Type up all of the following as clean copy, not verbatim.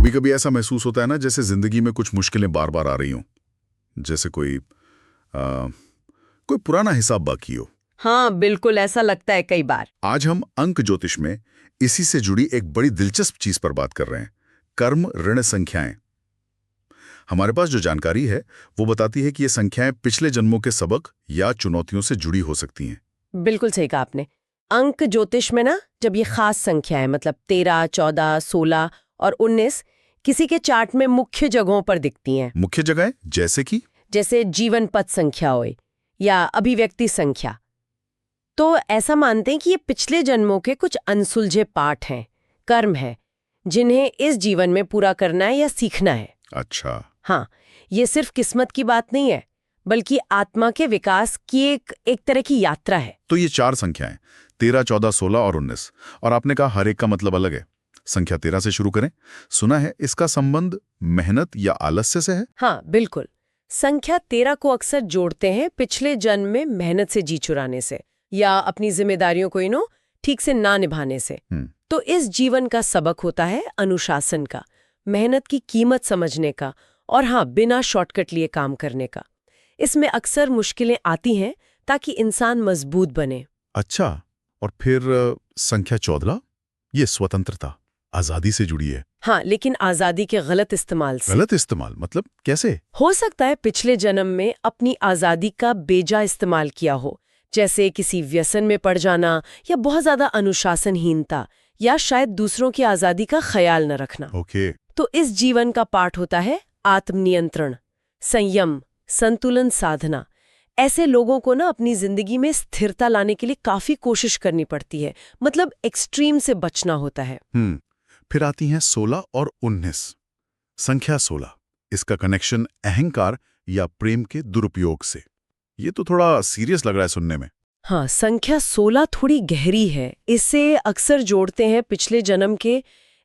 कभी कभी ऐसा महसूस होता है ना, जैसे जिंदगी में कुछ मुश्किलें बार बार आ रही हों, जैसे कोई पुराना हिसाब बाकी हो। हाँ, बिल्कुल ऐसा लगता है कई बार। आज हम अंक ज्योतिष में इसी से जुड़ी एक बड़ी दिलचस्प चीज पर बात कर रहे हैं, कर्म ऋण संख्याएं। हमारे पास जो जानकारी है वो बताती है कि ये संख्याएं पिछले जन्मों के सबक या चुनौतियों से जुड़ी हो सकती हैं। बिल्कुल सही कहा आपने। अंक ज्योतिष में ना, जब ये खास संख्या है, मतलब 13, 14, 16 और 19 किसी के चार्ट में मुख्य जगहों पर दिखती हैं। मुख्य जगहें जैसे जीवन पथ संख्या हो या अभिव्यक्ति संख्या, तो ऐसा मानते हैं कि ये पिछले जन्मों के कुछ अनसुलझे पाठ हैं, कर्म है, जिन्हें इस जीवन में पूरा करना है या सीखना है। अच्छा। हाँ, ये सिर्फ किस्मत की बात नहीं है, बल्कि आत्मा के विकास की एक तरह की यात्रा है। तो ये 4 संख्याएं 13, 14, 16 और 19, और आपने कहा हर एक का मतलब अलग है। संख्या 13 से शुरू करें। सुना है इसका संबंध मेहनत या आलस्य से है। हाँ, बिल्कुल। संख्या 13 को अक्सर जोड़ते हैं पिछले जन्म में मेहनत से जी चुराने से या अपनी जिम्मेदारियों को ठीक से ना निभाने से। तो इस जीवन का सबक होता है अनुशासन का, मेहनत की कीमत समझने का, और हाँ, बिना शॉर्टकट लिए काम करने का। इसमें अक्सर मुश्किलें आती हैं ताकि इंसान मजबूत बने। अच्छा, और फिर संख्या 14, ये स्वतंत्रता, आजादी से जुड़ी है। हाँ, लेकिन आजादी के गलत इस्तेमाल से। गलत इस्तेमाल मतलब कैसे? हो सकता है पिछले जन्म में अपनी आजादी का बेजा इस्तेमाल किया हो, जैसे किसी व्यसन में पड़ जाना या बहुत ज्यादा अनुशासनहीनता, या शायद दूसरों की आजादी का ख्याल न रखना। ओके। तो इस जीवन का पाठ होता है आत्मनियंत्रण, संयम, संतुलन साधना। ऐसे लोगों को ना अपनी जिंदगी में स्थिरता लाने के लिए काफी कोशिश करनी पड़ती है, मतलब एक्सट्रीम से बचना होता है। फिर आती हैं 16 और 19। संख्या 16, इसका कनेक्शन अहंकार या प्रेम के दुरुपयोग से। ये तो थोड़ा सीरियस लग रहा है सुनने में। हाँ, संख्या 16 थोड़ी गहरी है। इसे अक्सर जोड़ते हैं पिछले जन्म के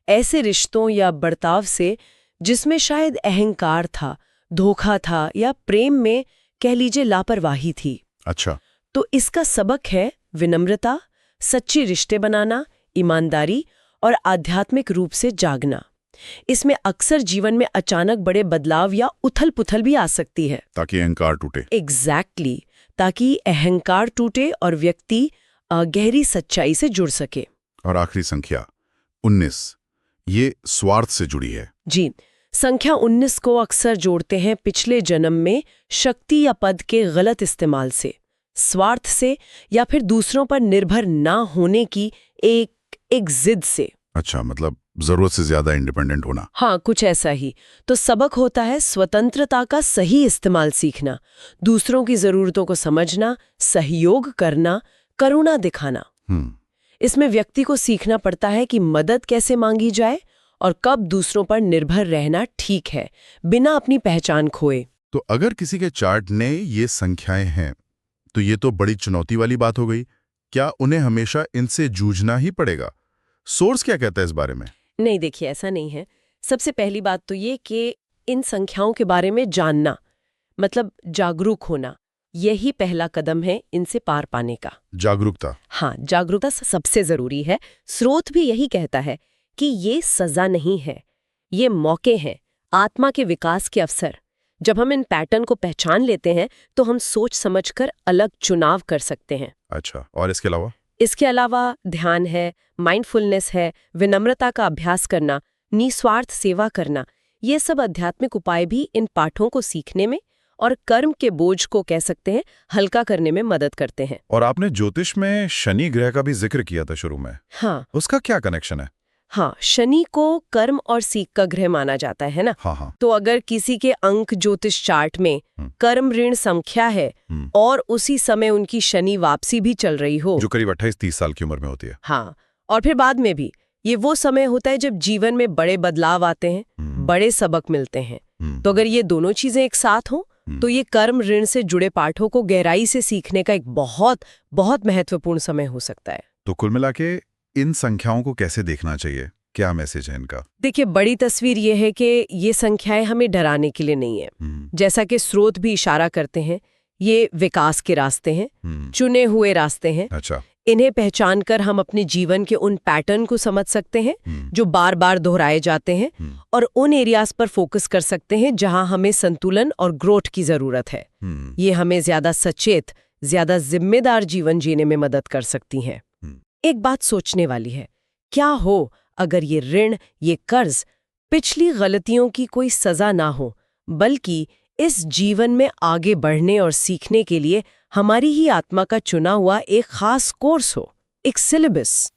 ऐसे रिश्तों या बर्ताव से जिसमें शायद अहंकार था, धोखा था, या प्रेम में कह लीजिए लापरवाही थी। अच्छा। तो इसका सबक है विनम्रता, सच्चे रिश्ते बनाना, ईमानदारी और आध्यात्मिक रूप से जागना। इसमें अक्सर जीवन में अचानक बड़े बदलाव या उथल-पुथल भी आ सकती है, ताकि अहंकार टूटे। एग्जैक्टली, ताकि अहंकार टूटे और व्यक्ति गहरी सच्चाई से जुड़ सके। और आखिरी संख्या 19, ये स्वार्थ से जुड़ी है। जी, संख्या 19 को अक्सर जोड़ते हैं पिछले जन्म में शक्ति या पद के गलत इस्तेमाल से, स्वार्थ से, या फिर दूसरों पर निर्भर ना होने की एक जिद से। अच्छा, मतलब जरूरत से ज्यादा इंडिपेंडेंट होना। हाँ, कुछ ऐसा ही। तो सबक होता है स्वतंत्रता का सही इस्तेमाल सीखना, दूसरों की जरूरतों को समझना, सहयोग करना, करुणा दिखाना। इसमें व्यक्ति को सीखना पड़ता है कि मदद कैसे मांगी जाए और कब दूसरों पर निर्भर रहना ठीक है, बिना अपनी पहचान खोए। तो अगर किसी के चार्ट ने ये संख्याएं हैं, तो ये तो बड़ी चुनौती वाली बात हो गई। क्या उन्हें हमेशा इनसे जूझना ही पड़ेगा? सोर्स क्या कहता है इस बारे में? नहीं, देखिए, ऐसा नहीं है। सबसे पहली बात तो ये कि इन संख्याओं के बारे में जानना, मतलब जागरूक होना, यही पहला कदम है इनसे पार पाने का। जागरूकता? हाँ, जागरूकता सबसे जरूरी है। स्रोत भी यही कहता है कि ये सजा नहीं है, ये मौके हैं, आत्मा के विकास के अवसर। जब हम इन पैटर्न को पहचान लेते हैं तो हम सोच समझकर अलग चुनाव कर सकते हैं। अच्छा, और इसके अलावा? इसके अलावा ध्यान है, माइंडफुलनेस है, विनम्रता का अभ्यास करना, निस्वार्थ सेवा करना। ये सब आध्यात्मिक उपाय भी इन पाठों को सीखने में और कर्म के बोझ को कह सकते हैं हल्का करने में मदद करते हैं। और आपने ज्योतिष में शनि ग्रह का भी जिक्र किया था शुरू में। हाँ, उसका क्या कनेक्शन है? हाँ, शनि को कर्म और सीख का ग्रह माना जाता है ना। हाँ। तो अगर किसी के अंक ज्योतिष चार्ट में कर्म ऋण संख्या है और उसी समय उनकी शनि वापसी भी चल रही हो, जो करीब 28-30 साल की उम्र में होती है। हाँ, और फिर बाद में भी, ये वो समय होता है जब जीवन में बड़े बदलाव आते हैं, बड़े सबक मिलते हैं। तो अगर ये दोनों चीजें एक साथ हों, तो ये कर्म ऋण से जुड़े पाठों को गहराई से सीखने का एक बहुत बहुत महत्वपूर्ण समय हो सकता है। तो कुल मिला के इन संख्याओं को कैसे देखना चाहिए? क्या मैसेज है इनका? देखिए, बड़ी तस्वीर ये है कि ये संख्याएं हमें डराने के लिए नहीं है। जैसा कि स्रोत भी इशारा करते हैं, ये विकास के रास्ते हैं, चुने हुए रास्ते हैं। अच्छा। इन्हें पहचानकर हम अपने जीवन के उन पैटर्न को समझ सकते हैं जो बार बार दोहराए जाते हैं और उन एरियाज पर फोकस कर सकते हैं जहां हमें संतुलन और ग्रोथ की जरूरत है। ये हमें ज्यादा सचेत, ज्यादा जिम्मेदार जीवन जीने में मदद कर सकती हैं। एक बात सोचने वाली है, क्या हो अगर ये ऋण, ये कर्ज पिछली गलतियों की कोई सजा ना हो, बल्कि इस जीवन में आगे बढ़ने और सीखने के लिए हमारी ही आत्मा का चुना हुआ एक खास कोर्स हो, एक सिलेबस।